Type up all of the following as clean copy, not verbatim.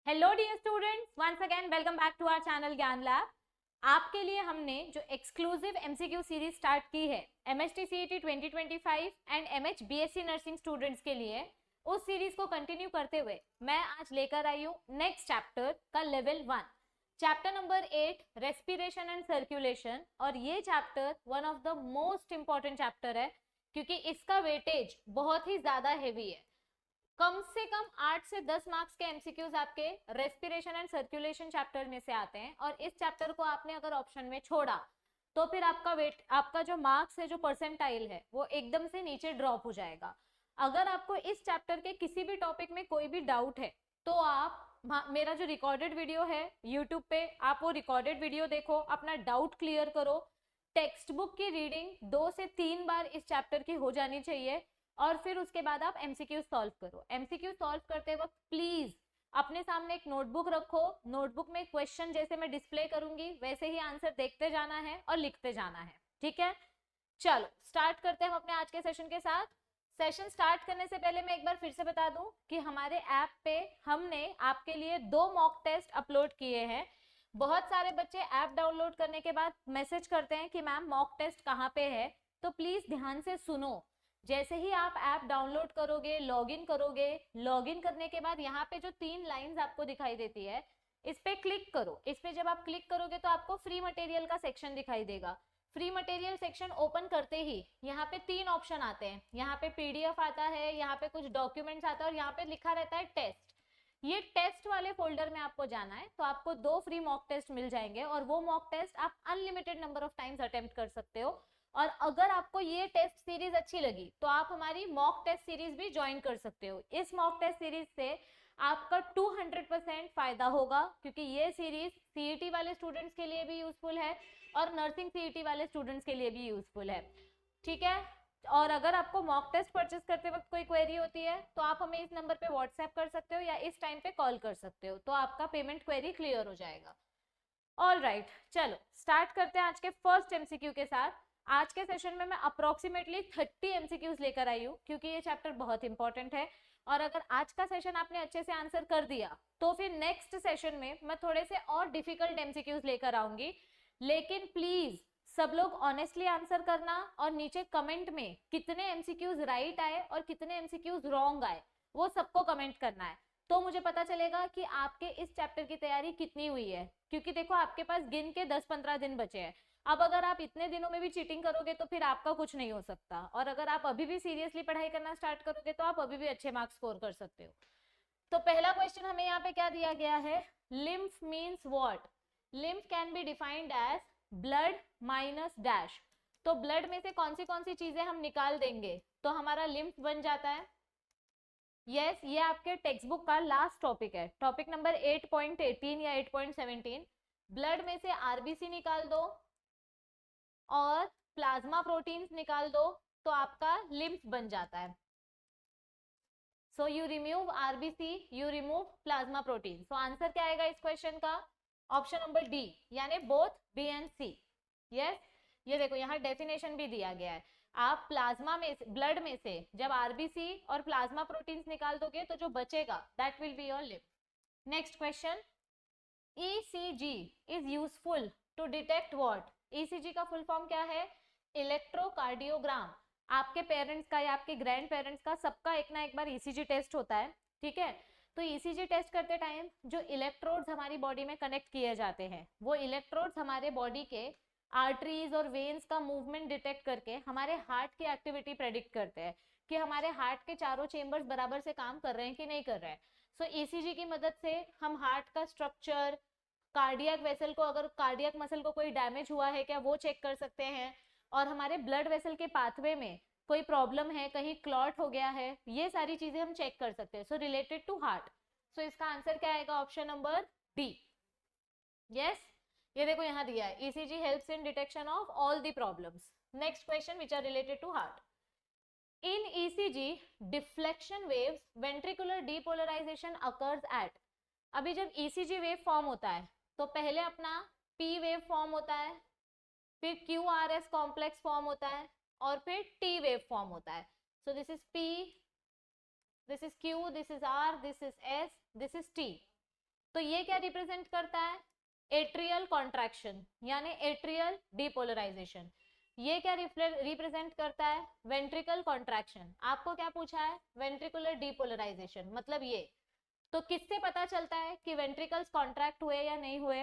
Hello dear students, once again welcome back to our channel Gyan lab. आपके लिए हमने जो एक्सक्लूसिव एमसीक्यू सीरीज स्टार्ट की है MHT CET 2025 and MH BSc nursing students के लिए, उस सीरीज को कंटिन्यू करते हुए मैं आज लेकर आई हूँ नेक्स्ट चैप्टर का level 1, chapter number 8 respiration and circulation. और ये chapter one of the most important chapter है क्योंकि इसका वेटेज बहुत ही ज्यादा हैवी है। कम से कम 8 से 10 मार्क्स के एमसीक्यूज आपके रेस्पिरेशन एंड सर्कुलेशन चैप्टर में से आते हैं, और इस चैप्टर को आपने अगर ऑप्शन में छोड़ा तो फिर आपका जो मार्क्स है, जो परसेंटाइल है, वो एकदम से नीचे ड्रॉप हो जाएगा। अगर आपको इस चैप्टर के किसी भी टॉपिक में कोई भी डाउट है तो आप मेरा जो रिकॉर्डेड वीडियो है यूट्यूब पे, आप वो रिकॉर्डेड वीडियो देखो, अपना डाउट क्लियर करो। टेक्स्ट बुक की रीडिंग 2 से 3 बार इस चैप्टर की हो जानी चाहिए, और फिर उसके बाद आप एमसीक्यू सॉल्व करो। एमसीक्यू सॉल्व करते वक्त प्लीज अपने सामने एक नोटबुक रखो। नोटबुक में क्वेश्चन जैसे मैं डिस्प्ले करूंगी वैसे ही आंसर देखते जाना है और लिखते जाना है, ठीक है। चलो स्टार्ट करते हैं हम अपने आज के सेशन के साथ। सेशन स्टार्ट करने से पहले मैं एक बार फिर से बता दूं कि हमारे ऐप पे हमने आपके लिए 2 मॉक टेस्ट अपलोड किए हैं। बहुत सारे बच्चे ऐप डाउनलोड करने के बाद मैसेज करते हैं कि मैम मॉक टेस्ट कहाँ पे है, तो प्लीज ध्यान से सुनो। जैसे ही आप ऐप डाउनलोड करोगे, लॉगिन करोगे, लॉगिन करने के बाद यहाँ पे जो 3 लाइंस आपको दिखाई देती है, इस पे क्लिक करो। इस पे जब आप क्लिक करोगे तो आपको फ्री मटेरियल का सेक्शन दिखाई देगा। फ्री मटेरियल सेक्शन ओपन करते ही यहाँ पे 3 ऑप्शन आते हैं। यहाँ पे पीडीएफ आता है, यहाँ पे कुछ डॉक्यूमेंट्स आता है, और यहाँ पे लिखा रहता है टेस्ट। ये टेस्ट वाले फोल्डर में आपको जाना है, तो आपको 2 फ्री मॉक टेस्ट मिल जाएंगे, और वो मॉक टेस्ट आप unlimited number of times attempt कर सकते हो। और अगर आपको ये टेस्ट सीरीज अच्छी लगी तो आप हमारी मॉक टेस्ट सीरीज भी ज्वाइन कर सकते हो। इस मॉक टेस्ट सीरीज से आपका 200% फायदा होगा, क्योंकि ये सीरीज सीईटी वाले स्टूडेंट्स के लिए भी यूजफुल है और नर्सिंग सीईटी वाले स्टूडेंट्स के लिए भी यूजफुल है, ठीक है। और अगर आपको मॉक टेस्ट परचेस करते वक्त कोई क्वेरी होती है तो आप हमें इस नंबर पे व्हाट्सएप कर सकते हो या इस टाइम पे कॉल कर सकते हो, तो आपका पेमेंट क्वेरी क्लियर हो जाएगा। ऑल राइट, चलो स्टार्ट करते हैं आज के फर्स्ट एमसीक्यू के साथ। आज के सेशन में मैं अप्रोक्सीमेटली 30 एमसीक्यूज लेकर आई हूँ क्योंकि ये चैप्टर बहुत इंपॉर्टेंट है। और अगर आज का सेशन आपने अच्छे से आंसर कर दिया तो फिर नेक्स्ट सेशन में मैं थोड़े से और डिफिकल्ट एमसीक्यूज लेकर आऊंगी। लेकिन प्लीज सब लोग ऑनेस्टली आंसर करना, और नीचे कमेंट में कितने एमसीक्यूज राइट आए और कितने एमसीक्यूज रॉन्ग आए वो सबको कमेंट करना है, तो मुझे पता चलेगा कि आपके इस चैप्टर की तैयारी कितनी हुई है। क्योंकि देखो आपके पास गिन के 10-15 दिन बचे हैं। अब अगर आप इतने दिनों में भी चीटिंग करोगे तो फिर आपका कुछ नहीं हो सकता, और अगर आप अभी भी सीरियसली पढ़ाई करना स्टार्ट करोगे तो आप अभी भी अच्छे मार्क्स स्कोर कर सकते हो। तो पहला क्वेश्चन हमें यहाँ पे क्या दिया गया है, lymph means what. Lymph can be defined as blood minus dash. तो ब्लड में से कौन सी चीजें हम निकाल देंगे तो हमारा लिम्फ बन जाता है। यस, ये आपके टेक्स्ट बुक का लास्ट टॉपिक है, टॉपिक नंबर 8.18 या 8.17। ब्लड में से आरबीसी निकाल दो और प्लाज्मा प्रोटीन्स निकाल दो तो आपका लिम्फ बन जाता है। So you remove RBC, you remove plasma protein. So answer क्या आएगा इस क्वेश्चन का, ऑप्शन नंबर डी, यानी both B and C. Yes, ये देखो यहाँ डेफिनेशन भी दिया गया है। आप प्लाज्मा में, ब्लड में से जब आरबीसी और प्लाज्मा प्रोटीन्स निकाल दोगे तो जो बचेगा that will be your lymph. Next question, ECG is useful to detect what. ECG का फुल फॉर्म क्या है, इलेक्ट्रोकार्डियोग्राम। आपके पेरेंट्स का या आपके ग्रैंड पेरेंट्स का सबका एक ना एक बार ईसीजी टेस्ट होता है, ठीक है। तो ईसीजी टेस्ट करते टाइम जो इलेक्ट्रोड्स हमारी बॉडी में कनेक्ट किए जाते हैं, वो इलेक्ट्रोड्स हमारे बॉडी के आर्टरीज और वेन्स का मूवमेंट डिटेक्ट करके हमारे हार्ट की एक्टिविटी प्रेडिक्ट करते हैं कि हमारे हार्ट के चारों चेंबर्स बराबर से काम कर रहे हैं कि नहीं कर रहे हैं। सो ईसीजी की मदद से हम हार्ट का स्ट्रक्चर, कार्डियक वेसल को, अगर कार्डियक मसल को कोई डैमेज हुआ है क्या वो चेक कर सकते हैं, और हमारे ब्लड वेसल के पाथवे में कोई प्रॉब्लम है, कहीं क्लॉट हो गया है, ये सारी चीजें हम चेक कर सकते हैं। So related to heart. So इसका आंसर क्या आएगा, ऑप्शन नंबर डी। यस, ये देखो यहाँ दिया है, ECG helps in detection of all the problems. Next question which are related to heart. In ECG deflection waves ventricular depolarisation occurs at. अभी जब ईसीजी वेव फॉर्म होता है तो पहले अपना पी वेव फॉर्म होता है, फिर Q R S complex form होता है, और फिर टी वेव फॉर्म होता है। So this is P, this is Q, this is R, this is S, this is T. तो ये क्या रिप्रेजेंट करता है? एट्रियल कॉन्ट्रैक्शन यानी एट्रियल डीपोलराइजेशन। ये क्या रिप्रेजेंट करता है? Ventricle contraction. आपको क्या पूछा है? वेंट्रिकुलर डीपोलराइजेशन मतलब ये। तो किससे पता चलता है कि वेंट्रिकल्स कॉन्ट्रैक्ट हुए या नहीं हुए?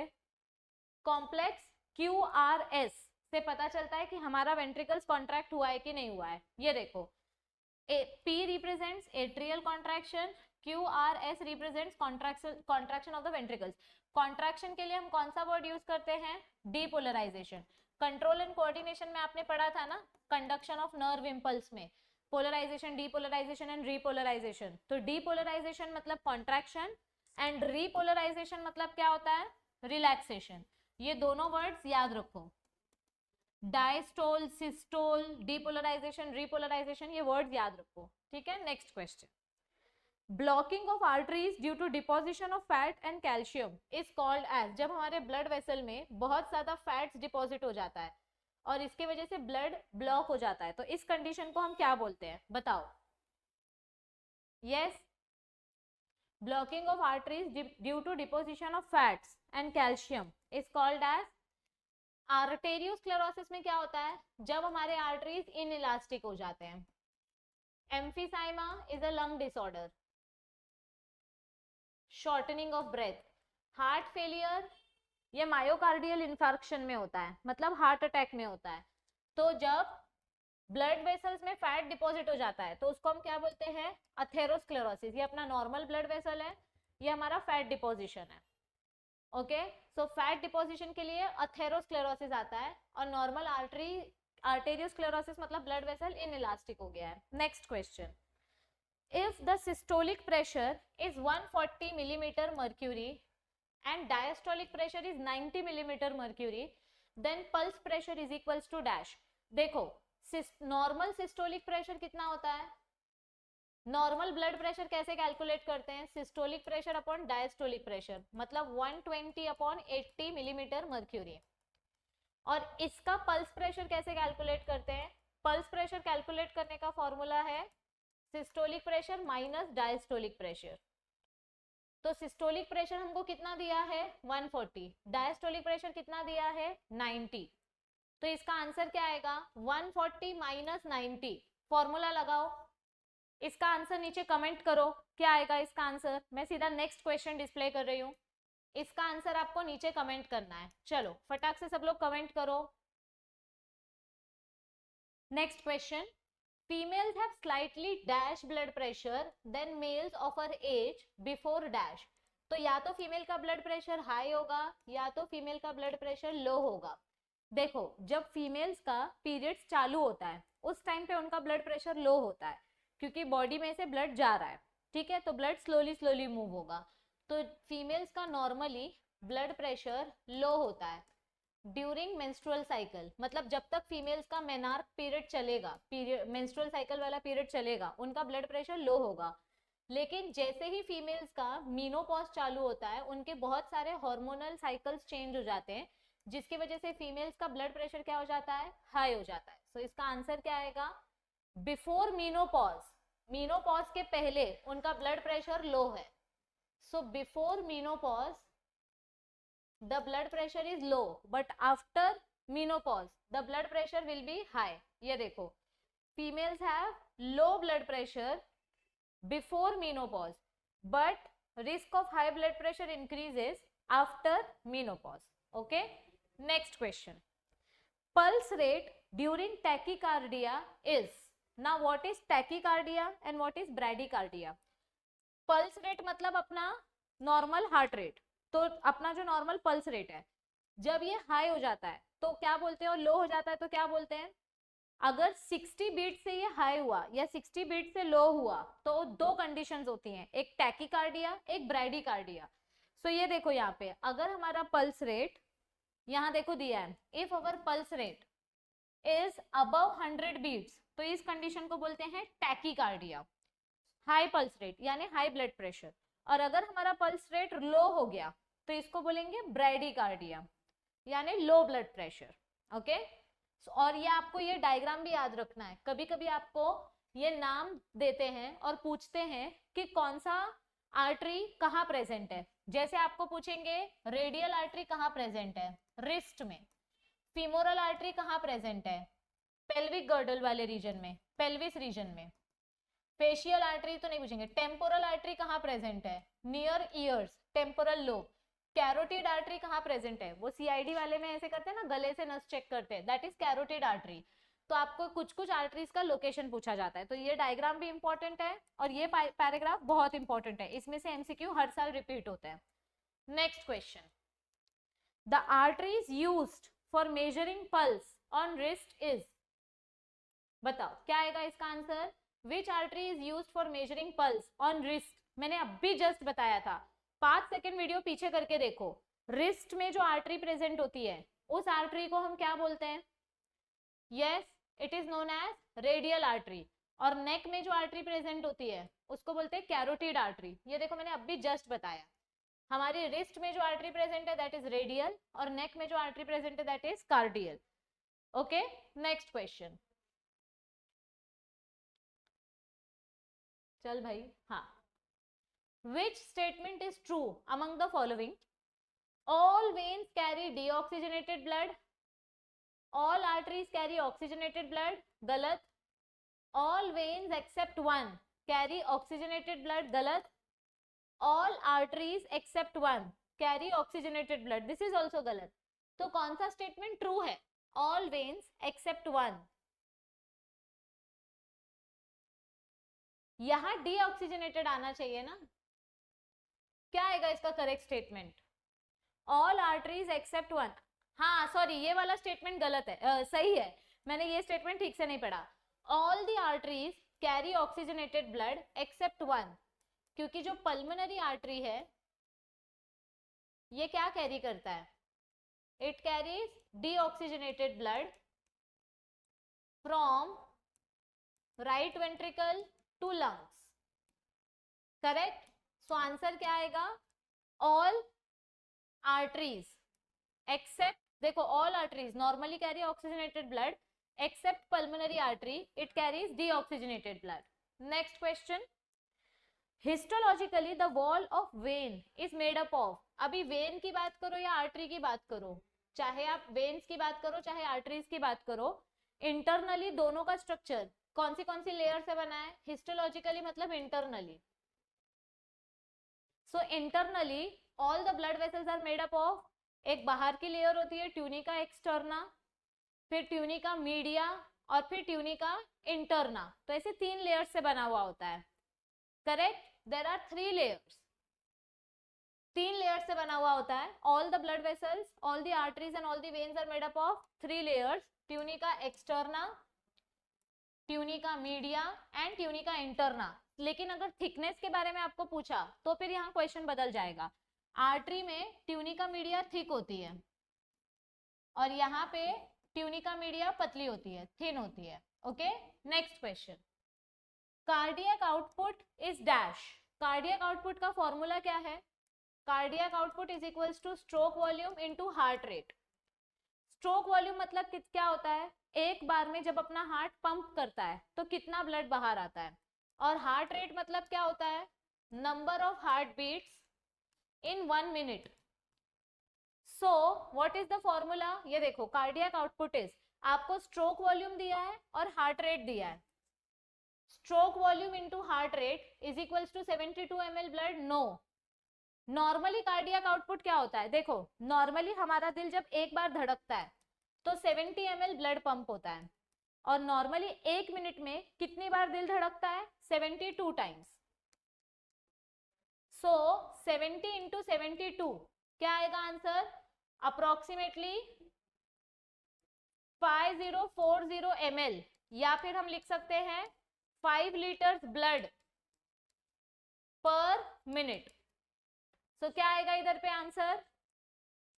कॉम्प्लेक्स QRS से पता चलता है कि हमारा वेंट्रिकल्स कॉन्ट्रैक्ट हुआ है कि नहीं हुआ है। ये देखो, P represents atrial contraction, QRS represents contraction of the ventricles. Contraction के लिए हम कौन सा वर्ड यूज करते हैं? डीपोलराइजेशन। कंट्रोल एंड कोऑर्डिनेशन में आपने पढ़ा था ना, कंडक्शन ऑफ नर्व इंपल्स में पोलराइजेशन, डीपोलराइजेशन एंड रीपोलराइजेशन। तो डीपोलराइजेशन मतलब कॉन्ट्रैक्शन एंड रीपोलराइजेशन मतलब क्या होता है? रिलैक्सेशन। ये दोनों वर्ड्स याद रखो, डायस्टोल, सिस्टोल, डीपोलराइजेशन, रीपोलराइजेशन, ये वर्ड्स याद रखो, ठीक है। Next question, blocking of arteries due to deposition of fat and calcium is called as. जब हमारे ब्लड वेसल में बहुत ज्यादा फैट्स डिपॉजिट हो जाता है और इसके वजह से ब्लड ब्लॉक हो जाता है, तो इस कंडीशन को हम क्या बोलते हैं? बताओ। Yes, blocking of arteries due to deposition of fats and calcium is called as. Arteriosclerosis में क्या होता है? जब हमारे आर्टरीज इनइलास्टिक हो जाते हैं। Emphysema is a lung disorder. Shortening of breath, heart failure या मायोकार्डियल इंफार्क्शन में होता है, मतलब हार्ट अटैक में होता है। तो जब ब्लड वेसल्स में फैट डिपॉजिट हो जाता है तो उसको हम क्या बोलते हैं? अथेरोस्क्लेरोसिस। ये अपना नॉर्मल ब्लड वेसल है, ये हमारा फैट डिपोजिशन है। ओके, सो फैट डिपोजिशन के लिए अथेरोस्क्लेरोसिस आता है और नॉर्मल आर्टेरियोस्क्लेरोसिस मतलब ब्लड वेसल इनइलास्टिक हो गया है। Next question, if the systolic pressure is 140 millimeter mercury and diastolic pressure is 90 millimeter mercury, then pulse pressure is equals to dash। देखो, नॉर्मल सिस्टोलिक प्रेशर कितना होता है? नॉर्मल ब्लड प्रेशर कैसे calculate करते हैं? Systolic pressure upon diastolic pressure, मतलब 120 upon 80 millimetre mercury. और इसका पल्स प्रेशर कैसे कैलकुलेट करते हैं? पल्स प्रेशर कैलकुलेट करने का फॉर्मूला है systolic pressure minus diastolic pressure. तो सिस्टोलिक प्रेशर हमको कितना दिया है? 140। डायस्टोलिक प्रेशर कितना दिया है? 90। तो इसका आंसर क्या आएगा? 140 माइनस 90। फॉर्मूला लगाओ, इसका आंसर नीचे कमेंट करो, क्या आएगा इसका आंसर। मैं सीधा नेक्स्ट क्वेश्चन डिस्प्ले कर रही हूँ, इसका आंसर आपको नीचे कमेंट करना है। चलो फटाक से सब लोग कमेंट करो। Next question, females have slightly dash blood pressure than males of her age before dash। तो या तो फीमेल का ब्लड प्रेशर हाई होगा या तो फीमेल का ब्लड प्रेशर लो होगा। देखो, जब फीमेल्स का पीरियड्स चालू होता है उस टाइम पे उनका ब्लड प्रेशर लो होता है क्योंकि बॉडी में से ब्लड जा रहा है, ठीक है, तो ब्लड स्लोली स्लोली मूव होगा। तो फीमेल्स का नॉर्मली ब्लड प्रेशर लो होता है ड्यूरिंग मेंस्ट्रुअल साइकिल, मतलब जब तक फीमेल्स का मेनार्क पीरियड चलेगा, पीरियड मेंस्ट्रुअल साइकिल वाला पीरियड चलेगा, उनका ब्लड प्रेशर लो होगा। लेकिन जैसे ही फीमेल्स का मीनोपॉज चालू होता है उनके बहुत सारे हार्मोनल साइकिल्स चेंज हो जाते हैं जिसकी वजह से फीमेल्स का ब्लड प्रेशर क्या हो जाता है? हाई हो जाता है। सो इसका आंसर क्या आएगा? बिफोर मीनोपॉज, मीनोपॉज के पहले उनका ब्लड प्रेशर लो है। So before menopause the blood pressure is low but after menopause the blood pressure will be high। ये देखो, females have low blood pressure before menopause but risk of high blood pressure increases after menopause। okay, next question, pulse rate during tachycardia is। now what is tachycardia and what is bradycardia? pulse rate मतलब अपना normal heart rate, तो अपना जो normal pulse rate है जब ये high हो जाता है तो क्या बोलते हैं, और लो हो जाता है तो क्या बोलते हैं? अगर 60 बीट से ये हाई हुआ या 60 बीट से लो हुआ तो दो कंडीशंस होती हैं, एक टैकीकार्डिया एक ब्राइडिकार्डिया। सो ये देखो यहाँ पे अगर हमारा पल्स रेट यहाँ देखो दिया है, if our pulse rate is above 100 beats तो इस कंडीशन को बोलते हैं टैकीकार्डिया, हाई पल्स रेट यानी हाई ब्लड प्रेशर। और अगर हमारा पल्स रेट लो हो गया तो इसको बोलेंगे ब्राइडिकार्डिया यानी लो ब्लड प्रेशर। ओके, और ये आपको ये डायग्राम भी याद रखना है, कभी कभी आपको ये नाम देते हैं और पूछते हैं कि कौन सा आर्टरी कहाँ प्रेजेंट है? जैसे आपको पूछेंगे रेडियल आर्टरी कहाँ प्रेजेंट है? रिस्ट में। फीमोरल आर्टरी कहाँ प्रेजेंट है? पेल्विक गर्डल वाले रीजन में, पेल्विस रीजन में। फेशियल आर्टरी तो नहीं पूछेंगे। टेम्पोरल आर्टरी कहाँ प्रेजेंट है? Near years, temporal lobe. Carotid artery कहाँ प्रेजेंट है? वो सीआईडी वाले में ऐसे करते हैं ना, गले से नस चेक करते हैं, दैट इज कैरोटिड आर्टरी। तो आपको कुछ कुछ आर्टरीज का लोकेशन पूछा जाता है, तो ये डायग्राम भी इंपॉर्टेंट है और ये पैराग्राफ बहुत इंपॉर्टेंट है, इसमें से एमसीक्यू हर साल रिपीट होता है। Next question, the arteries used for measuring pulse on wrist is, बताओ क्या आएगा इसका answer? Which artery is used for measuring pulse on wrist? मैंने अभी जस्ट बताया था, 5 सेकेंड वीडियो पीछे करके देखो। रिस्ट में जो आर्टरी प्रेजेंट होती है उस आर्टरी को हम क्या बोलते हैं? Yes, it is known as radial artery. और नेक में जो आर्टरी प्रेजेंट होती है उसको बोलते हैं कैरोटिड आर्टरी। ये देखो मैंने अभी जस्ट बताया, हमारी रिस्ट में जो आर्टरी प्रेजेंट है दैट इज रेडियल, और नेक में जो आर्टरी प्रेजेंट है that is cardial. Okay, next question. चल भाई, हाँ, which statement is true among the following? All veins carry deoxygenated blood, all arteries carry oxygenated blood, galat. All veins except one carry oxygenated blood, galat. All arteries except one carry oxygenated blood, this is also galat. तो कौन सा statement true है? all veins except one, यहां deoxygenated आना चाहिए ना, क्या आएगा इसका correct statement? All arteries except one. हाँ सॉरी, ये वाला स्टेटमेंट गलत है, सही है, मैंने ये स्टेटमेंट ठीक से नहीं पढ़ा। All the arteries carry oxygenated blood except one, क्योंकि जो पल्मोनरी आर्टरी है ये क्या कैरी करता है? It carries deoxygenated blood from right ventricle to lungs, correct. So answer क्या आएगा? ऑल आर्टरीज एक्सेप्ट, देखो all arteries normally carry oxygenated blood except pulmonary artery, it carries deoxygenated blood. Next question, histologically the wall of vein is made up of, अभी vein की बात करो या artery की बात करो, चाहे आप वेन्स की बात करो चाहे आर्टरीज की बात करो, इंटरनली दोनों का स्ट्रक्चर कौन सी लेयर से बना है? हिस्टोलॉजिकली मतलब internally. So internally all the blood vessels are made up of, एक बाहर की लेयर होती है ट्यूनिका एक्सटर्ना, फिर ट्यूनिका मीडिया और फिर ट्यूनिका इंटरना, तो ऐसे 3 लेयर्स से बना हुआ होता है, correct. There are 3 layers, 3 layers से बना हुआ होता है। All the blood vessels, all the arteries and all the veins are made up of 3 layers, tunica externa, tunica media and tunica interna. लेकिन अगर थिकनेस के बारे में आपको पूछा तो फिर यहाँ क्वेश्चन बदल जाएगा। आर्टरी में ट्यूनिका मीडिया थिक होती है और यहाँ पे ट्यूनिका मीडिया पतली होती है, थिन होती है। Okay, next question, cardiac output is dash, cardiac output का फॉर्मूला क्या है? Cardiac output is equals two stroke volume into heart rate. Stroke volume मतलब क्या होता है? एक बार में जब अपना हार्ट पंप करता है तो कितना ब्लड बाहर आता है, और हार्ट रेट मतलब क्या होता है? Number of heart beats in 1 minute. So what is the formula? ये देखो, कार्डियक आउटपुट इज, आपको स्ट्रोक वॉल्यूम दिया है और हार्ट रेट दिया है, stroke volume into heart rate is equals to 72 ml blood. No, normally cardiac output क्या होता है? देखो नॉर्मली हमारा दिल जब एक बार धड़कता है तो 70 ml ब्लड पंप होता है, और नॉर्मली 1 मिनट में कितनी बार दिल धड़कता है? 72 टाइम्स। सो 70 इंटू 72 क्या आएगा आंसर? अप्रोक्सीमेटली 5040 ml, या फिर हम लिख सकते हैं 5 litres blood per minute. So क्या आएगा इधर पे answer?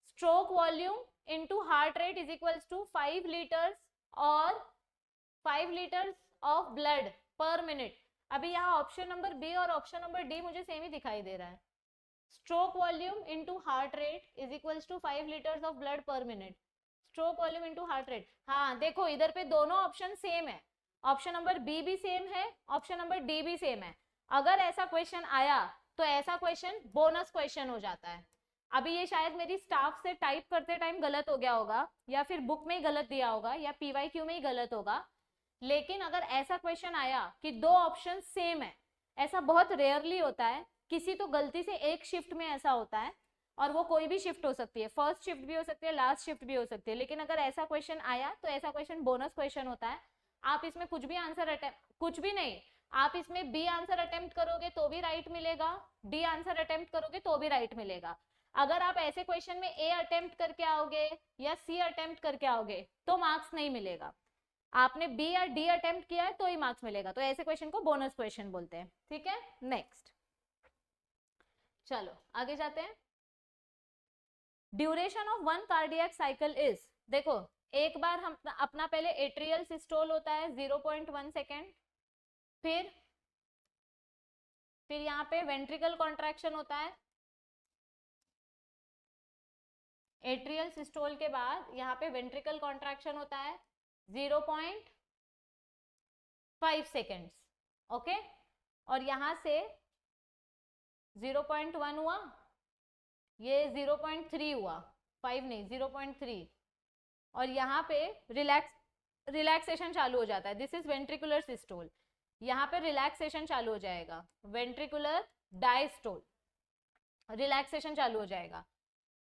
Stroke volume into heart rate is equals to 5 litres और 5 litres of blood per minute. अभी यहाँ ऑप्शन नंबर बी और ऑप्शन नंबर डी मुझे सेम ही दिखाई दे रहा है। Stroke volume into heart rate is equals to 5 litres of blood per minute, stroke volume into heart rate. हाँ देखो इधर पे दोनों ऑप्शन सेम है, ऑप्शन नंबर बी भी सेम है, ऑप्शन नंबर डी भी सेम है। अगर ऐसा क्वेश्चन आया तो ऐसा क्वेश्चन बोनस क्वेश्चन हो जाता है। अभी ये शायद मेरी स्टाफ से टाइप करते टाइम गलत हो गया होगा, या फिर बुक में ही गलत दिया होगा, या पीवाईक्यू में ही गलत होगा, लेकिन अगर ऐसा क्वेश्चन आया कि दो ऑप्शन सेम है, ऐसा बहुत रेयरली होता है, किसी तो गलती से एक शिफ्ट में ऐसा होता है, और वो कोई भी शिफ्ट हो सकती है, फर्स्ट शिफ्ट भी हो सकती है, लास्ट शिफ्ट भी हो सकती है, लेकिन अगर ऐसा क्वेश्चन आया तो ऐसा क्वेश्चन बोनस क्वेश्चन होता है। आप इसमें कुछ भी आंसर अटेम्प्ट, कुछ भी नहीं, आप इसमें बी आंसर अटेम्प्ट करोगे तो भी राइट मिलेगा, डी आंसर अटेम्प्ट करोगे तो भी राइट मिलेगा। अगर आप ऐसे क्वेश्चन में ए अटेम्प्ट करके आओगे या सी अटेम्प्ट करके आओगे तो मार्क्स नहीं मिलेगा। आपने बी या डी अटेम्प्ट किया है तो ही मार्क्स मिलेगा, तो ऐसे क्वेश्चन को बोनस क्वेश्चन बोलते हैं। ठीक है, नेक्स्ट चलो आगे जाते हैं। Duration of one cardiac cycle is, देखो एक बार हम अपना पहले एट्रियल सिस्टोल होता है 0.1 सेकेंड, फिर यहाँ पे वेंट्रिकल कॉन्ट्रैक्शन होता है, एट्रियल सिस्टोल के बाद यहाँ पे वेंट्रिकल कॉन्ट्रैक्शन होता है 0.5 सेकेंड्स, ओके, और यहां से 0.1 हुआ, ये 0.3 हुआ, 5 नहीं 0.3, और यहाँ पे रिलैक्सेशन चालू हो जाता है, दिस इज वेंट्रिकुलर सिस्टोल, यहाँ पे रिलैक्सेशन चालू हो जाएगा, वेंट्रिकुलर डायस्टोल, रिलैक्सेशन चालू हो जाएगा,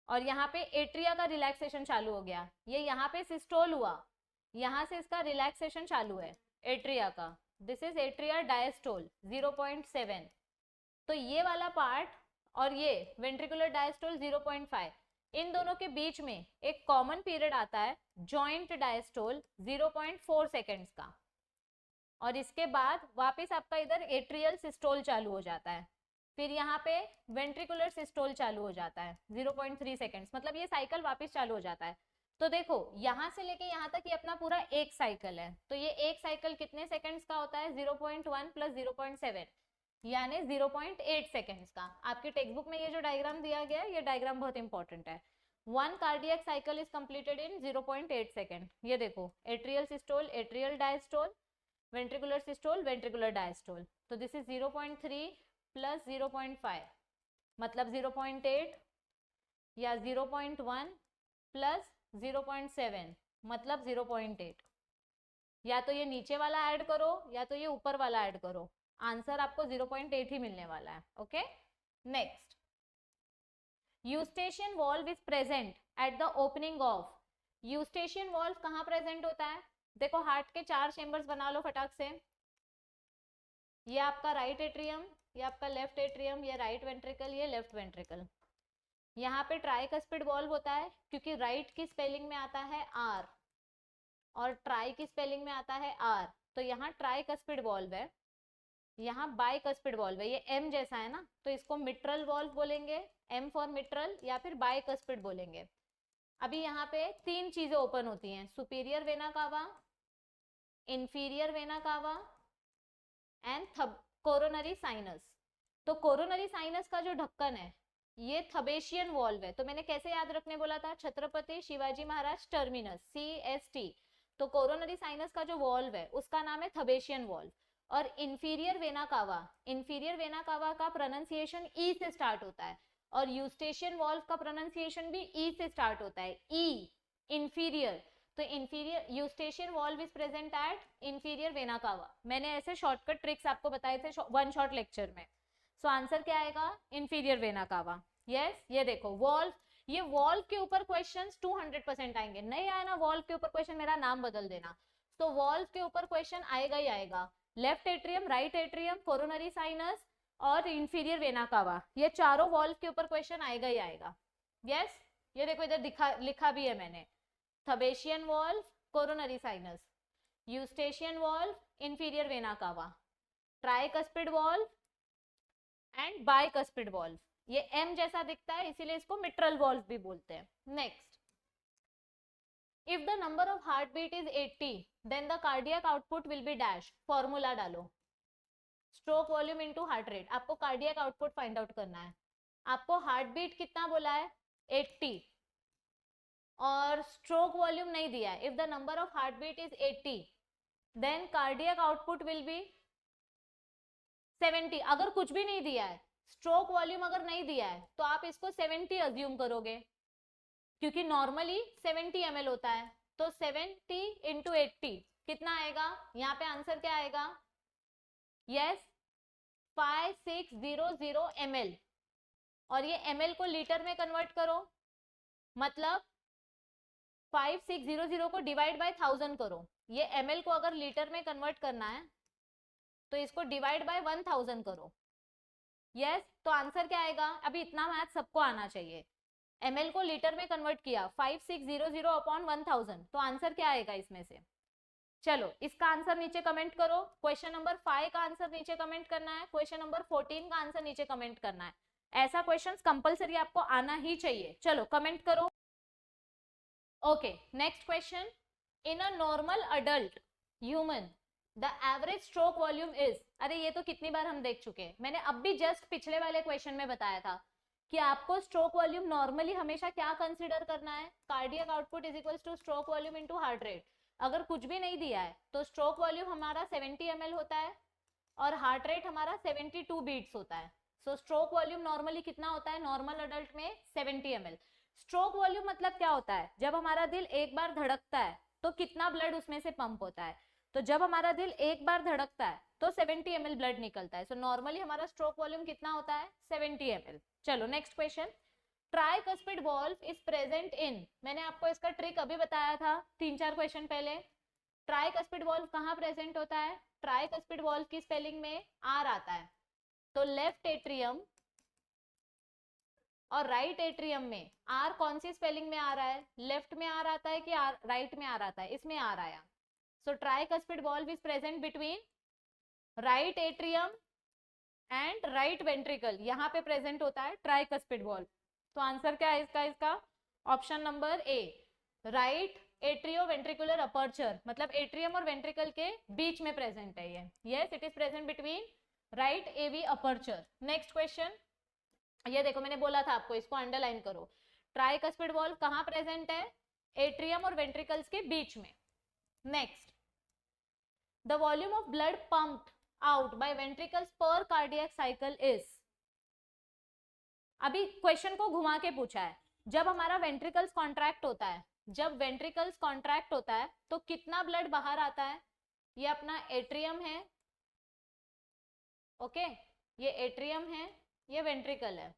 और यहाँ पे एट्रिया का रिलैक्सेशन चालू हो गया, ये यहाँ पे सिस्टोल हुआ, यहाँ से इसका रिलैक्सेशन चालू है एट्रिया का, दिस इज एट्रिया डायस्टोल 0.7, तो ये वाला पार्ट और ये वेंट्रिकुलर डायस्टोल 0.5, इन दोनों के बीच में एक कॉमन पीरियड आता है जॉइंट डायस्टोल 0.4 सेकेंड्स का, और इसके बाद वापस आपका इधर एट्रियल सिस्टोल चालू हो जाता है, फिर यहाँ पे वेंट्रिकुलर सिस्टोल चालू हो जाता है 0.3 सेकेंड्स, मतलब ये साइकिल वापस चालू हो जाता है। तो देखो यहाँ से लेके यहाँ तक ये अपना पूरा एक साइकिल है, तो ये एक साइकिल कितने सेकेंड्स का होता है 0.1 प्लस 0.7 यानी 0.8 सेकेंड्स का। आपकी टेक्स्ट बुक में ये जो डायग्राम दिया गया है, ये डायग्राम बहुत इंपॉर्टेंट है। One cardiac cycle is completed in 0.8 second. ये देखो atrial systole, atrial diastole, ventricular systole, ventricular diastole, तो दिस इज 0.3 प्लस 0.5 मतलब 0.8, या 0.1 प्लस 0.7 मतलब 0.8, या तो ये नीचे वाला ऐड करो या तो ये ऊपर वाला ऐड करो, आंसर आपको 0.8 ही मिलने वाला है। Okay, next, Eustachian valve is present at the opening of, Eustachian valve कहाँ प्रेजेंट होता है? देखो हार्ट के 4 चेंबर्स बना लो फटाक से, ये आपका राइट एट्रियम, ये आपका लेफ्ट एट्रियम, ये राइट वेंट्रिकल, ये लेफ्ट वेंट्रिकल। यहाँ पे ट्राइकस्पिड वॉल्व होता है क्योंकि राइट की स्पेलिंग में आता है आर और ट्राई की स्पेलिंग में आता है आर, तो यहाँ ट्राइकस्पिड वॉल्व है, यहाँ बाइकस्पिड वॉल्व है, ये एम जैसा है ना, तो इसको मिट्रल वॉल्व बोलेंगे, एम फॉर मिट्रल, या फिर बाइकस्पिड बोलेंगे। अभी यहाँ पे 3 चीजें ओपन होती हैं, superior vena cava, inferior vena कावा एंड कोरोनरी साइनस। तो कोरोनरी साइनस का जो ढक्कन है ये थबेशियन वॉल्व है, तो मैंने कैसे याद रखने बोला था, छत्रपति शिवाजी महाराज टर्मिनस, CST। तो कोरोनरी साइनस का जो वॉल्व है उसका नाम है थबेशियन वॉल्व। और इंफीरियर वेना कावा, इंफीरियर वेना कावा का प्रोनाउंसिएशन ई से स्टार्ट होता है, और यूस्टेशियन वॉल्व का प्रोनाउंसिएशन भी ई से स्टार्ट होता है, ई, इंफीरियर। तो inferior Eustachian valve is present at inferior vena कावा। मैंने ऐसे शॉर्टकट ट्रिक्स आपको बताए थे वन शॉट लेक्चर में। सो आंसर क्या आएगा? इंफीरियर वेना कावा। यस, ये देखो वॉल्व, ये वॉल्व के ऊपर क्वेश्चंस 200% आएंगे, नहीं आया ना वॉल्व के ऊपर क्वेश्चन, मेरा नाम बदल देना। तो वॉल्व के ऊपर क्वेश्चन आएगा ही आएगा, left atrium, right atrium, coronary sinus और इंफीरियर वेना कावा, ये चारों वॉल्व के ऊपर क्वेश्चन आएगा ही आएगा। यस, ये देखो इधर लिखा भी है मैंने, Thebesian valve, coronary sinus, Eustachian valve, inferior vena cava, tricuspid valve and bicuspid valve. ये एम जैसा दिखता है इसीलिए इसको मिट्रल वॉल्व भी बोलते हैं। Next, if the number of heart beat is 80 then the cardiac output will be dash. Formula डालो, stroke volume into heart rate. आपको कार्डियक आउटपुट फाइंड आउट करना है। आपको हार्ट बीट कितना बोला है? 80, और स्ट्रोक वॉल्यूम नहीं दिया है। If the number of heart beat is 80 then cardiac output will be 70। अगर कुछ भी नहीं दिया है स्ट्रोक वॉल्यूम अगर नहीं दिया है तो आप इसको 70 अज्यूम करोगे, क्योंकि नॉर्मली 70 ml होता है। तो 70 इंटू 80 कितना आएगा, यहाँ पे आंसर क्या आएगा, यस 5600 ml। और ये ml को लीटर में कन्वर्ट करो, मतलब 5600 को डिवाइड बाय 1000 करो। ये ml को अगर लीटर में कन्वर्ट करना है तो इसको डिवाइड बाय 1000 करो। यस तो आंसर क्या आएगा, अभी इतना मैथ सबको आना चाहिए। ml को लीटर में कन्वर्ट किया 5600 अपॉन 1000, तो आंसर क्या आएगा इसमें से। चलो इसका आंसर नीचे कमेंट करो। क्वेश्चन नंबर 5 का आंसर नीचे कमेंट करना है, क्वेश्चन नंबर 14 का आंसर नीचे कमेंट करना है। ऐसा क्वेश्चन कंपलसरी आपको आना ही चाहिए। चलो कमेंट करो। Okay next question, in a normal adult human the average stroke volume is. अरे ये तो कितनी बार हम देख चुके हैं, मैंने अब भी जस्ट पिछले वाले क्वेश्चन में बताया था कि आपको स्ट्रोक वॉल्यूम नॉर्मली हमेशा क्या कंसीडर करना है, cardiac output is equals two stroke volume into heart rate. अगर कुछ भी नहीं दिया है तो स्ट्रोक वॉल्यूम हमारा 70 ml होता है और हार्ट रेट हमारा 72 बीट्स होता है। सो स्ट्रोक वॉल्यूम नॉर्मली कितना होता है, नॉर्मल अडल्ट में 70 ml। स्ट्रोक वॉल्यूम मतलब क्या होता है, जब हमारा दिल एक बार धड़कता है तो कितना ब्लड उसमें से पंप होता है। तो जब हमारा दिल एक बार धड़कता है तो 70 ml ब्लड निकलता है। सो नॉर्मली हमारा स्ट्रोक वॉल्यूम कितना होता है, 70 ml। चलो next question, tricuspid valve is present in. मैंने आपको इसका ट्रिक अभी बताया था 3-4 क्वेश्चन पहले। ट्राइकस्पिड वॉल्व कहाँ प्रेजेंट होता है, ट्राइकस्पिड वॉल्व की स्पेलिंग में आर आता है। तो लेफ्ट एट्रियम और राइट एट्रियम में आर कौन सी स्पेलिंग में आ रहा है, लेफ्ट में आर आता है कि राइट में आर आता है, इसमें आर आया। So tricuspid valve is present between right atrium and right ventricle, यहाँ पे प्रेजेंट होता है ट्राइकस्पिड वॉल्व। तो आंसर क्या है इसका option number A, right atrio ventricular aperture, मतलब एट्रियम और वेंट्रिकल के बीच में प्रेजेंट है ये। Yes it is present between right AV aperture. Next question, ये देखो मैंने बोला था आपको, इसको अंडरलाइन करो। ट्राइकस्पिड वॉल्व कहाँ प्रेजेंट है, एट्रियम और वेंट्रिकल्स के बीच में। Next, the volume of blood pumped out by ventricles per cardiac cycle is. अभी क्वेश्चन को घुमा के पूछा है, जब हमारा वेंट्रिकल्स कॉन्ट्रैक्ट होता है, जब वेंट्रिकल्स कॉन्ट्रैक्ट होता है तो कितना ब्लड बाहर आता है। ये अपना एट्रियम है, ओके ये एट्रियम है, ये वेंट्रिकल है।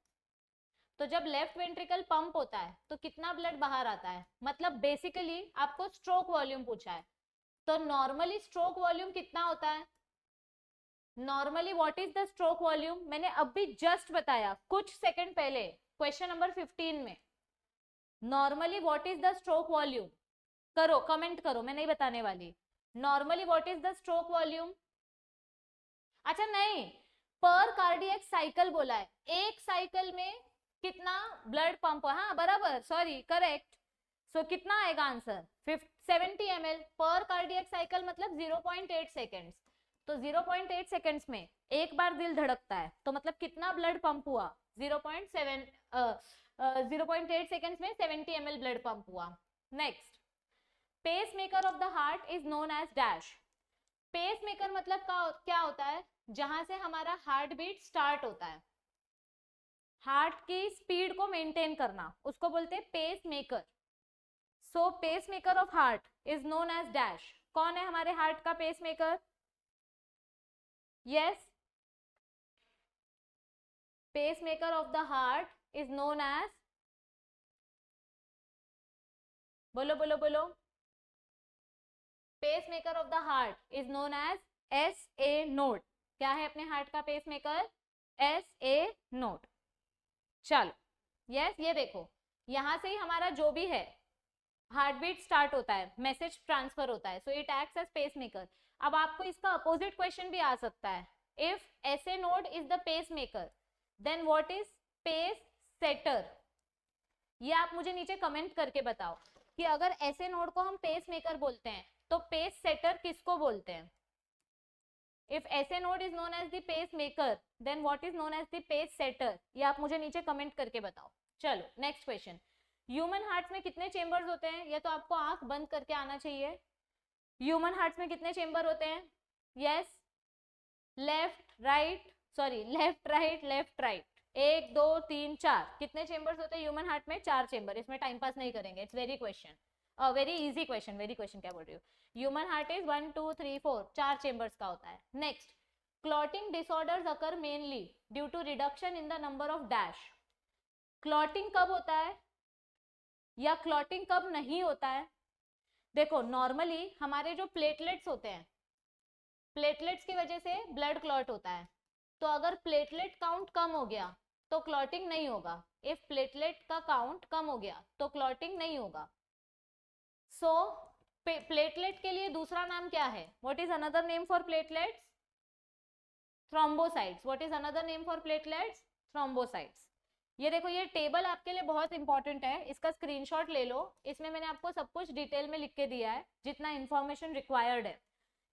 तो जब लेफ्ट वेंट्रिकल पंप होता है तो कितना ब्लड बाहर आता है, मतलब बेसिकली आपको स्ट्रोक वॉल्यूम पूछा है। तो नॉर्मली स्ट्रोक वॉल्यूम कितना होता है, normally what is the stroke volume, मैंने अभी जस्ट बताया कुछ सेकंड पहले क्वेश्चन नंबर 15 में। Normally what is the stroke volume, करो कमेंट करो, मैं नहीं बताने वाली। Normally what is the stroke volume, अच्छा नहीं, पर कार्डियक साइकिल बोला है, एक साइकिल में कितना ब्लड पंप, हाँ बराबर, सॉरी करेक्ट। सो कितना आएगा आंसर, 70 ml पर कार्डियक साइकिल, मतलब 0.8 सेकेंड्स। तो 0.8 सेकेंड्स में एक बार दिल धड़कता है तो मतलब कितना ब्लड पंप हुआ, 0.8 सेकेंड्स में 70 ml ब्लड पंप हुआ। Next, pacemaker of the heart is known as dash. Pacemaker मतलब क्या होता है, जहां से हमारा हार्ट बीट स्टार्ट होता है, हार्ट की स्पीड को मेंटेन करना, उसको बोलते हैं pacemaker. So pacemaker of heart is known as dash. कौन है हमारे हार्ट का pacemaker, yes pacemaker of the heart is known as, बोलो बोलो बोलो, pacemaker of the heart is known as SA node। क्या है अपने हार्ट का पेसमेकर, SA node। चलो यस ये देखो, यहां से ही हमारा जो भी है हार्ट बीट स्टार्ट होता है, मैसेज ट्रांसफर होता है, so it acts as pacemaker. अब आपको इसका अपोजिट क्वेश्चन भी आ सकता है, if SA node is the pacemaker then what is pace setter। ये आप मुझे नीचे कमेंट करके बताओ कि अगर SA node को हम पेस मेकर बोलते हैं तो पेस सेटर किसको बोलते हैं। If SA node is known as the pacemaker then what is known as the pace setter, ये आप मुझे नीचे कमेंट करके बताओ। चलो नेक्स्ट क्वेश्चन, ह्यूमन हार्ट में कितने चेंबर्स होते हैं, ये तो आपको आंख बंद करके आना चाहिए। ह्यूमन हार्ट में कितने चेंबर होते हैं, yes left right sorry left right, 1 2 3 4, कितने चेंबर्स होते हैं ह्यूमन हार्ट में? 4 चेंबर। इसमें टाइम पास नहीं करेंगे, it's very question, very easy question, very question क्या बोल रही हूँ। ह्यूमन हार्ट इज 1 2 3 4, 4 चेंबर्स का होता है। Next, clotting disorders occur mainly due to reduction in the number of dash. Clotting कब होता है या क्लॉटिंग कब नहीं होता है? देखो नॉर्मली हमारे जो प्लेटलेट्स होते हैं, प्लेटलेट्स की वजह से ब्लड क्लॉट होता है। तो अगर प्लेटलेट काउंट कम हो गया तो क्लॉटिंग नहीं होगा। इफ प्लेटलेट का काउंट कम हो गया तो क्लॉटिंग नहीं होगा। सो प्लेटलेट के लिए दूसरा नाम क्या है? What is another name for platelets? Thrombocytes. What is another name for platelets? Thrombocytes. ये देखो, ये टेबल आपके लिए बहुत इंपॉर्टेंट है, इसका स्क्रीनशॉट ले लो। इसमें मैंने आपको सब कुछ डिटेल में लिख के दिया है, जितना इंफॉर्मेशन रिक्वायर्ड है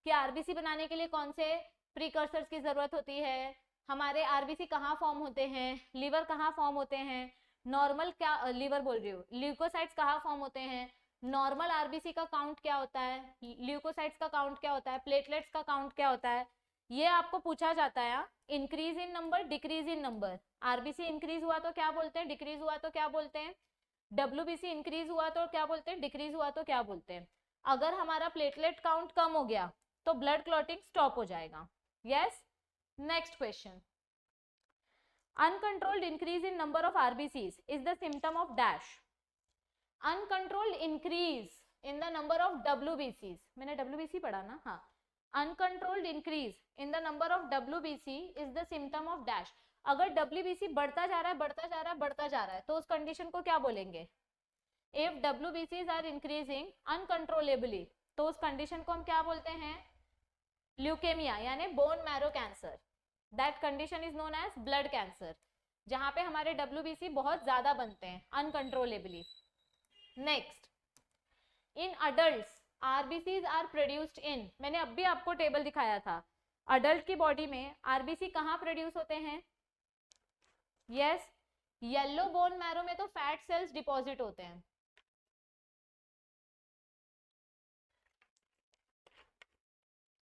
कि आरबीसी बनाने के लिए कौन से प्रीकर्सर्स की जरूरत होती है, हमारे आरबीसी कहाँ फॉर्म होते हैं, लीवर कहाँ फॉर्म होते हैं, नॉर्मल क्या लीवर बोल रही हूँ, ल्यूकोसाइट्स कहाँ फॉर्म होते हैं, नॉर्मल आरबीसी का काउंट क्या होता है, ल्यूकोसाइट्स का काउंट क्या होता है, प्लेटलेट्स का काउंट क्या होता है, ये आपको पूछा जाता है। Increase in number, decrease in number, RBC increase हुआ तो क्या बोलते हैं, डिक्रीज हुआ तो क्या बोलते हैं, डब्ल्यूबीसी इंक्रीज हुआ तो क्या बोलते हैं, डिक्रीज हुआ तो क्या बोलते हैं। अगर हमारा प्लेटलेट काउंट कम हो गया तो ब्लड क्लॉटिंग स्टॉप हो जाएगा। Yes. Next question, uncontrolled increase in number of RBCs is the symptom of dash. Uncontrolled increase in the number of डब्ल्यूबीसीज, मैंने डब्ल्यूबीसी पढ़ा ना, हाँ। Uncontrolled increase in the number of WBC is the symptom of dash. अगर WBC बढ़ता जा रहा है, बढ़ता जा रहा है, बढ़ता जा रहा है, तो उस कंडीशन को क्या बोलेंगे? इफ डब्ल्यूबीसीज आर इंक्रीजिंग अनकंट्रोलेबली, तो उस कंडीशन को हम क्या बोलते हैं? ल्यूकेमिया, यानी bone marrow cancer. That condition is known as blood cancer, जहां पे हमारे डब्ल्यूबीसी बहुत ज्यादा बनते हैं uncontrollably. Next, in adults RBCs are produced in, मैंने अभी आपको टेबल दिखाया था, अडल्ट की बॉडी में आरबीसी कहाँ प्रोड्यूस होते हैं? यस, येलो बोन मैरो में तो फैट सेल्स डिपॉजिट होते हैं।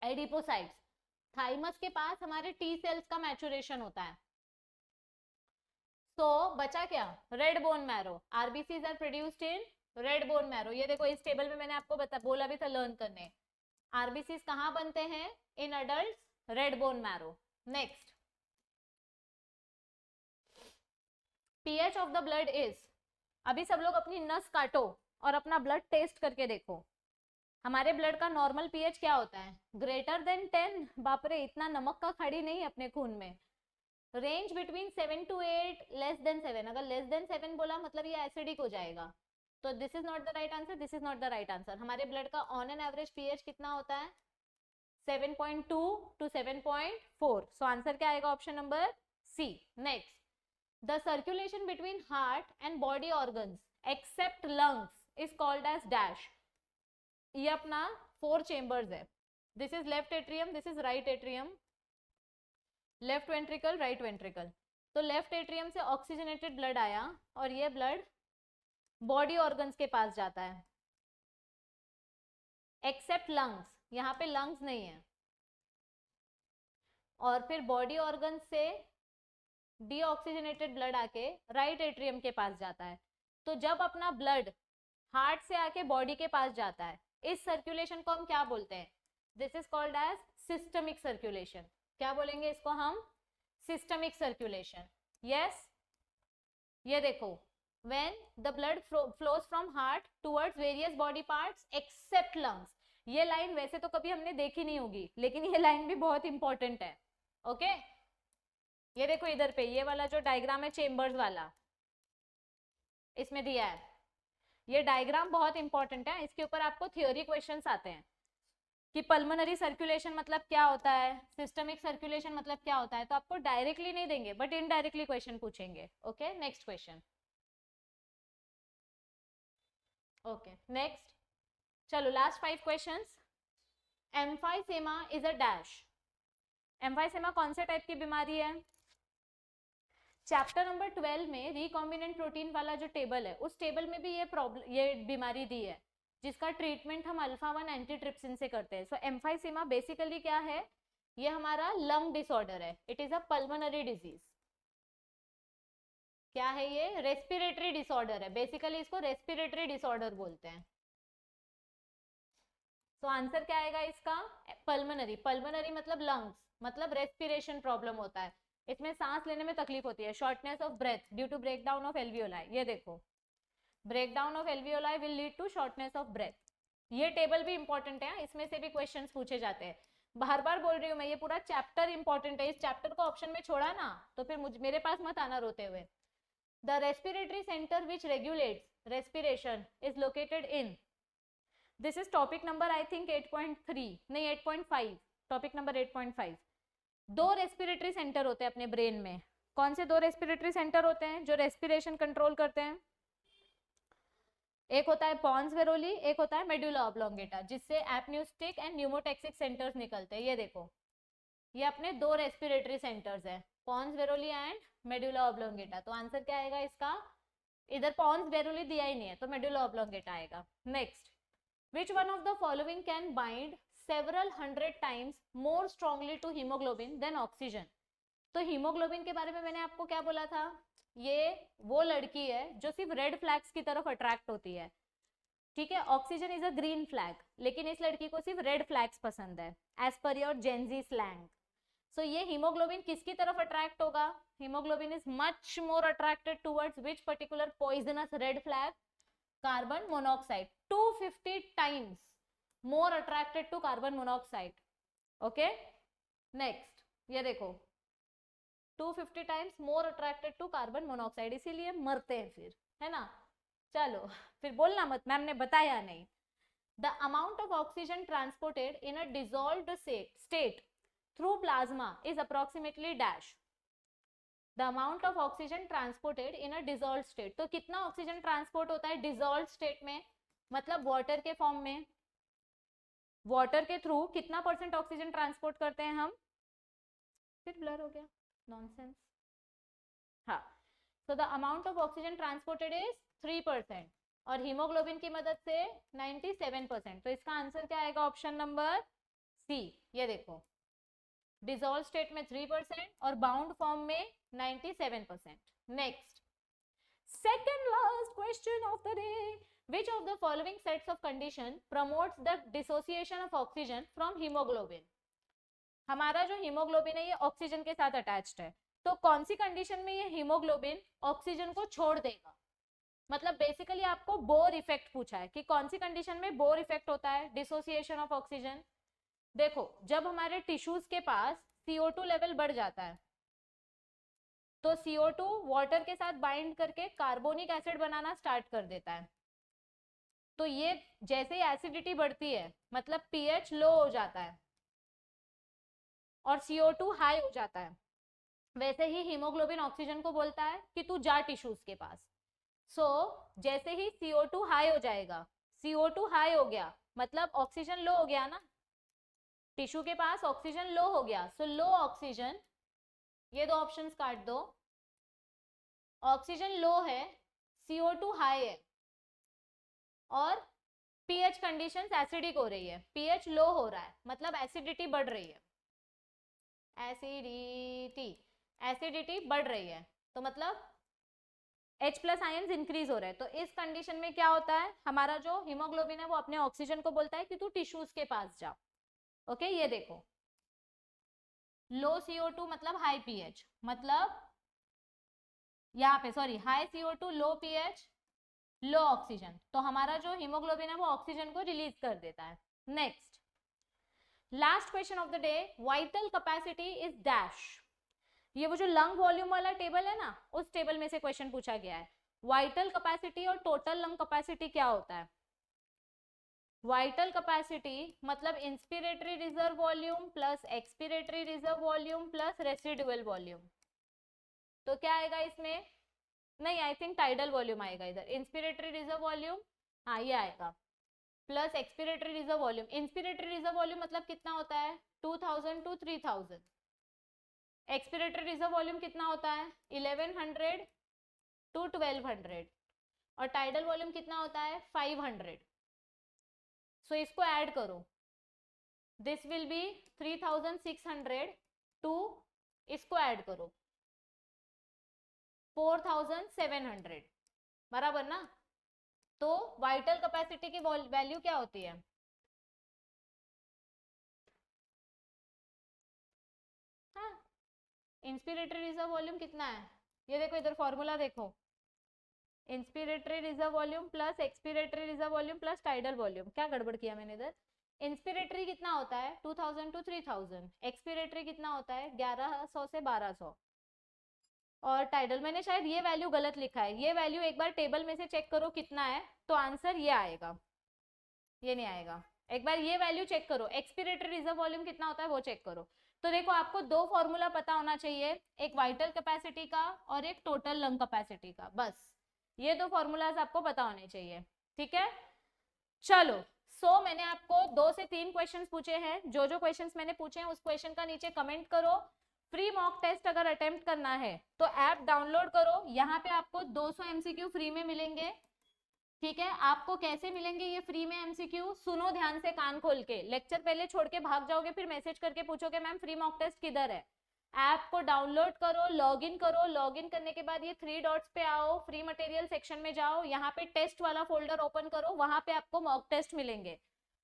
एडिपोसाइट्स, थाइमस के पास हमारे टी सेल्स का मैचुरेशन होता है। तो बचा क्या? Red bone marrow. RBCs are produced in red bone marrow. ये देखो, इस टेबल में मैंने आपको बोला भी था लर्न करने। आरबीसीज कहाँ बनते हैं? In adults, red bone marrow. Next, pH of the blood is, अभी सब लोग अपनी नस काटो और अपना ब्लड टेस्ट करके देखो। हमारे ब्लड का नॉर्मल पीएच क्या होता है? Greater than 10। बाप रे, इतना नमक का खाड़ी नहीं अपने खून में। Range between 7 to 8, less than 7। अगर लेस देन 7 बोला मतलब ये एसिडिक हो जाएगा, तो this is not the right answer, this is not the right answer. हमारे ब्लड का ऑन एन एवरेज पीएच कितना होता है? 7.2 to 7.4। सो आंसर क्या आएगा? Option number C. Next, the circulation between heart and body organs except lungs is called as dash. ये अपना 4 chambers है। This is left atrium, this is right atrium, left ventricle, right ventricle. तो left atrium से oxygenated blood आया और ये blood body organs के पास जाता है, एक्सेप्ट लंग्स, यहाँ पे लंग्स नहीं है। और फिर बॉडी ऑर्गन से डीऑक्सीजनेटेड ब्लड आके राइट एट्रियम के पास जाता है। तो जब अपना ब्लड हार्ट से आके बॉडी के पास जाता है, इस सर्कुलेशन को हम क्या बोलते हैं? This is called as systemic circulation. क्या बोलेंगे इसको हम? Systemic circulation. यस, ये देखो, when the blood flows from heart towards various body parts except lungs। ये लाइन वैसे तो कभी हमने देखी नहीं होगी, लेकिन ये लाइन भी बहुत इंपॉर्टेंट है। ओके, ये देखो इधर पे ये वाला जो डायग्राम है चेम्बर्स वाला, इसमें दिया है। ये डायग्राम बहुत इंपॉर्टेंट है, इसके ऊपर आपको थ्योरी क्वेश्चंस आते हैं कि पल्मोनरी सर्कुलेशन मतलब क्या होता है, सिस्टमिक सर्कुलेशन मतलब क्या होता है। तो आपको डायरेक्टली नहीं देंगे बट इनडायरेक्टली क्वेश्चन पूछेंगे। Okay, next question. Okay, next, चलो last 5 questions. Emphysema is a dash. Emphysema कौन से टाइप की बीमारी है? चैप्टर नंबर 12 में रिकॉम्बिनेंट प्रोटीन वाला जो टेबल है, उस टेबल में भी ये बीमारी दी है, जिसका ट्रीटमेंट हम अल्फा 1 एंटीट्रिप्सिन से करते हैं। सो एम्फाइसेमा बेसिकली क्या है? ये हमारा लंग डिसऑर्डर है, it is a pulmonary disease. क्या है ये? रेस्पिरेटरी डिसऑर्डर है, बेसिकली इसको रेस्पिरेटरी डिसऑर्डर बोलते हैं। तो आंसर क्या आएगा इसका? पल्मोनरी। पल्मोनरी मतलब लंग्स, मतलब रेस्पिरेशन प्रॉब्लम होता है, इसमें सांस लेने में तकलीफ होती है। Shortness of breath due to breakdown of alveoli, ये देखो breakdown of alveoli will lead to shortness of breath. ये टेबल भी इंपॉर्टेंट है, इसमें से भी क्वेश्चंस पूछे जाते हैं। बार बार बोल रही हूँ मैं, ये पूरा चैप्टर इंपॉर्टेंट है, इस चैप्टर को ऑप्शन में छोड़ा ना तो फिर मेरे पास मत आना रोते हुए। The respiratory centre which regulates respiration is located in, this is topic number I think 8.3 नहीं 8.5, टॉपिक नंबर 8.5। दो रेस्पिरेटरी सेंटर होते हैं अपने ब्रेन में। कौन से दो रेस्पिरेटरी सेंटर होते हैं जो रेस्पिरेशन कंट्रोल करते हैं? एक होता है पॉन्स वेरोली, एक होता है मेडुला ऑब्लोंगेटा, जिससे एपन्यूस्टिक एंड न्यूमोटेक्सिक सेंटर्स निकलते हैं। ये देखो, ये अपने दो रेस्पिरेटरी सेंटर्स हैं, पॉन्स वेरोली एंड मेडुला ऑब्लोंगेटा। तो आंसर क्या आएगा इसका? इधर पॉन्स वेरोली दिया ही नहीं है तो मेडुला ऑब्लोंगेटा आएगा। Next, which one of the following can bind several hundred times more strongly to hemoglobin than oxygen? तो हीमोग्लोबिन के बारे में मैंने आपको क्या बोला था? ये वो लड़की है जो सिर्फ रेड फ्लैग्स की तरफ अट्रैक्ट होती है, ठीक है। Oxygen is a green flag, लेकिन इस लड़की को सिर्फ रेड फ्लैग्स पसंद है, as per your Gen Z slang. सो ये हीमोग्लोबिन किसकी तरफ अट्रैक्ट होगा? Haemoglobin is much more attracted towards which particular poisonous red flag? Carbon monoxide, 250 times more attracted to carbon monoxide. Okay, next ये देखो 250 times more attracted to carbon monoxide, इसीलिए मरते हैं फिर, है ना। चलो फिर बोलना मत मैम ने बताया नहीं। The amount of oxygen transported in a dissolved state through plasma is approximately dash. The amount of oxygen transported in a dissolved state, तो कितना ऑक्सीजन ट्रांसपोर्ट होता है डिसॉल्व्ड स्टेट में? मतलब वाटर के फॉर्म में, वाटर के थ्रू कितना % ऑक्सीजन ट्रांसपोर्ट करते हैं हम? फिर ब्लर हो गया, नॉनसेंस। हाँ, so the amount of oxygen transported is 3% और हीमोग्लोबिन की मदद से 97%। तो इसका आंसर क्या आएगा? Option number C. ये देखो, डिसॉल्व स्टेट में 3% और बाउंड फॉर्म में 97%। Next, second last question of the day, which of the following sets of condition promotes the dissociation of oxygen from hemoglobin? हमारा जो हीमोग्लोबिन है ये ऑक्सीजन के साथ अटैच्ड है, तो कौन सी कंडीशन में ये हीमोग्लोबिन ऑक्सीजन को छोड़ देगा? मतलब बेसिकली आपको बोर इफेक्ट पूछा है कि कौन सी कंडीशन में बोर इफेक्ट होता है, डिसोसिएशन ऑफ ऑक्सीजन। देखो, जब हमारे टिश्यूज के पास CO2 लेवल बढ़ जाता है तो CO2 वाटर के साथ बाइंड करके कार्बोनिक एसिड बनाना स्टार्ट कर देता है। तो ये जैसे ही एसिडिटी बढ़ती है मतलब pH लो हो जाता है और CO2 हाई हो जाता है, वैसे ही हीमोग्लोबिन ऑक्सीजन को बोलता है कि तू जा टिश्यूज के पास। सो जैसे ही CO2 हाई हो जाएगा, CO2 हाई हो गया मतलब ऑक्सीजन लो हो गया ना, टिश्यू के पास ऑक्सीजन लो हो गया, सो लो ऑक्सीजन, ये दो ऑप्शंस काट दो, ऑक्सीजन लो है, CO2 हाई है और pH कंडीशंस एसिडिक हो रही है, pH लो हो रहा है मतलब एसिडिटी बढ़ रही है, एसिडिटी बढ़ रही है, तो मतलब H+ आयंस इंक्रीज हो रहे हैं। तो इस कंडीशन में क्या होता है, हमारा जो हीमोग्लोबिन है वो अपने ऑक्सीजन को बोलता है कि तू टिश्यूज के पास जा। ओके, ये देखो, लो CO2 मतलब हाई pH, मतलब यहाँ पे सॉरी हाई CO2 लो pH लो ऑक्सीजन, तो हमारा जो हीमोग्लोबिन है वो ऑक्सीजन को रिलीज कर देता है। Next, last question of the day, vital capacity is dash. ये वो जो लंग वॉल्यूम वाला टेबल है ना, उस टेबल में से क्वेश्चन पूछा गया है। वाइटल कैपेसिटी और टोटल लंग कैपेसिटी क्या होता है? वाइटल कैपेसिटी मतलब inspiratory reserve volume plus expiratory reserve volume plus residual volume. तो क्या आएगा इसमें? नहीं, आई थिंक टाइडल वॉल्यूम आएगा इधर। इंस्पिरेटरी रिजर्व वॉल्यूम, हाँ ये आएगा, plus expiratory reserve volume. Inspiratory reserve volume मतलब कितना होता है? 2000 to 3000। एक्सपिरेटरी रिजर्व वॉल्यूम कितना होता है? 1100 to 1200 और टाइडल वॉल्यूम कितना होता है? 500। सो इसको ऐड करो, दिस विल बी 3600 टू, इसको ऐड करो 4700, बराबर ना। तो वाइटल कैपेसिटी की वैल्यू क्या होती है? हाँ, इंस्पिरेटरी रिजर्व वॉल्यूम कितना है? ये देखो इधर फॉर्मूला देखो, inspiratory reserve volume plus expiratory reserve volume plus tidal volume. क्या गड़बड़ किया मैंने इधर? इंस्पिरेटरी कितना होता है? 2000 टू 3000। एक्सपिरेटरी कितना होता है? 1100 से 1200। और टाइडल, मैंने शायद ये वैल्यू गलत लिखा है, ये वैल्यू एक बार टेबल में से चेक करो कितना है, तो आंसर ये आएगा, ये नहीं आएगा। एक बार ये वैल्यू चेक करो, एक्सपिरेटरी रिजर्व वॉल्यूम कितना होता है वो चेक करो। तो देखो आपको दो फॉर्मूला पता होना चाहिए, एक वाइटल कैपेसिटी का और एक टोटल लंग कैपेसिटी का, बस ये दो फॉर्मूलाज आपको पता होने चाहिए, ठीक है। चलो मैंने आपको 2 से 3 क्वेश्चंस पूछे हैं, जो जो क्वेश्चंस मैंने पूछे हैं उस क्वेश्चन का नीचे कमेंट करो। फ्री मॉक टेस्ट अगर अटेम्प्ट करना है तो ऐप डाउनलोड करो, यहाँ पे आपको 200 एमसीक्यू फ्री में मिलेंगे, ठीक है। आपको कैसे मिलेंगे ये फ्री में एमसीक्यू? सुनो ध्यान से कान खोल के, लेक्चर पहले छोड़ के भाग जाओगे, फिर मैसेज करके पूछोगे मैम फ्री मॉक टेस्ट किधर है। ऐप को डाउनलोड करो, लॉगिन करो, लॉगिन करने के बाद ये 3 डॉट्स पे आओ, फ्री मटेरियल सेक्शन में जाओ, यहाँ पे टेस्ट वाला फोल्डर ओपन करो, वहां पे आपको मॉक टेस्ट मिलेंगे।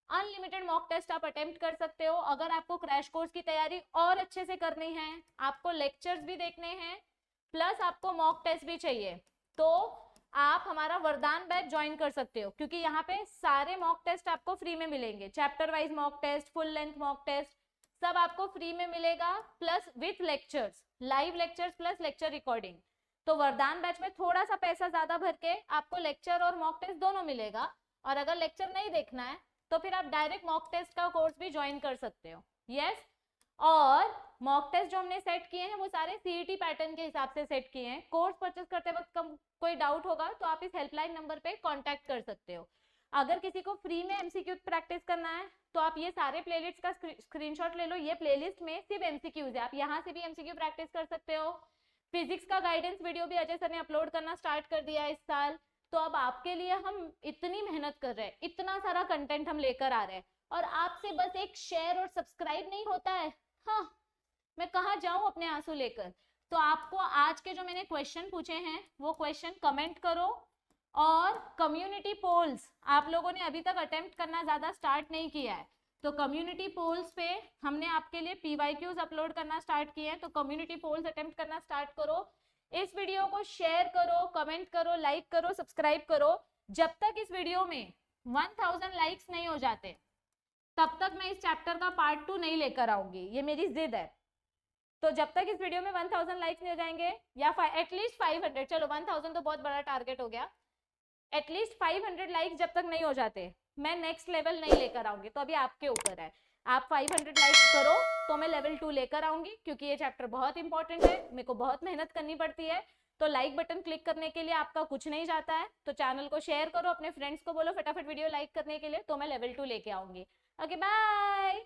अनलिमिटेड मॉक टेस्ट आप अटेम्प्ट कर सकते हो। अगर आपको क्रैश कोर्स की तैयारी और अच्छे से करनी है, आपको लेक्चर्स भी देखने हैं, प्लस आपको मॉक टेस्ट भी चाहिए, तो आप हमारा वरदान बैच ज्वाइन कर सकते हो, क्योंकि यहाँ पे सारे मॉक टेस्ट आपको फ्री में मिलेंगे। Chapter wise mock test, full length mock test, सब आपको फ्री में मिलेगा, plus with lectures, live lectures plus lecture recording. तो वरदान बैच में थोड़ा सा पैसा ज्यादा भर के आपको लेक्चर और मॉक टेस्ट दोनों मिलेगा, और अगर लेक्चर नहीं देखना है तो फिर आप डायरेक्ट मॉक टेस्ट का कोर्स भी ज्वाइन कर सकते हो। यस, और मॉक टेस्ट जो हमने सेट किए हैं वो सारे सीईटी पैटर्न के हिसाब से सेट किए हैं। कोर्स परचेस करते वक्त कोई डाउट होगा तो आप इस हेल्पलाइन नंबर पे कांटेक्ट कर सकते हो। अगर किसी को फ्री में एमसीक्यू प्रैक्टिस करना है तो आप ये सारे प्लेलिस्ट का स्क्रीनशॉट ले लो, ये प्लेलिस्ट में सिर्फ एमसीक्यूज है, आप यहाँ से भी एमसीक्यू प्रैक्टिस कर सकते हो। फिजिक्स का गाइडेंस वीडियो भी अजय सर ने अपलोड करना स्टार्ट कर दिया है इस साल, तो अब आपके लिए हम इतनी मेहनत कर रहे हैं, इतना सारा कंटेंट हम लेकर आ रहे हैं, और आपसे बस एक शेयर और सब्सक्राइब नहीं होता है। हाँ, मैं कहाँ जाऊं अपने आंसू लेकर। तो आपको आज के जो मैंने क्वेश्चन पूछे हैं वो क्वेश्चन कमेंट करो, और कम्युनिटी पोल्स आप लोगों ने अभी तक अटेम्प्ट करना ज्यादा स्टार्ट नहीं किया है, तो कम्युनिटी पोल्स पे हमने आपके लिए पीवाईक्यूज अपलोड करना स्टार्ट किए हैं, तो कम्युनिटी पोल्स अटेम्प्ट करना स्टार्ट करो। इस वीडियो को शेयर करो, कमेंट करो, लाइक करो, सब्सक्राइब करो। जब तक इस वीडियो में 1000 लाइक्स नहीं हो जाते तब तक मैं इस चैप्टर का पार्ट 2 नहीं लेकर आऊंगी, ये मेरी जिद है। तो जब तक इस वीडियो में 1000 लाइक्स नहीं हो जाएंगे, या एटलीस्ट 500, चलो 1000 तो बहुत बड़ा टारगेट हो गया, एटलीस्ट 500 लाइक्स जब तक नहीं हो जाते मैं नेक्स्ट लेवल नहीं लेकर आऊंगी। तो अभी आपके ऊपर है, आप 500 लाइक्स करो तो मैं लेवल 2 लेकर आऊंगी, क्योंकि ये चैप्टर बहुत इंपॉर्टेंट है, मेरे को बहुत मेहनत करनी पड़ती है। तो लाइक बटन क्लिक करने के लिए आपका कुछ नहीं जाता है, तो चैनल को शेयर करो, अपने फ्रेंड्स को बोलो फटाफट वीडियो लाइक करने के लिए, तो मैं लेवल 2 लेके आऊंगी। Okay bye.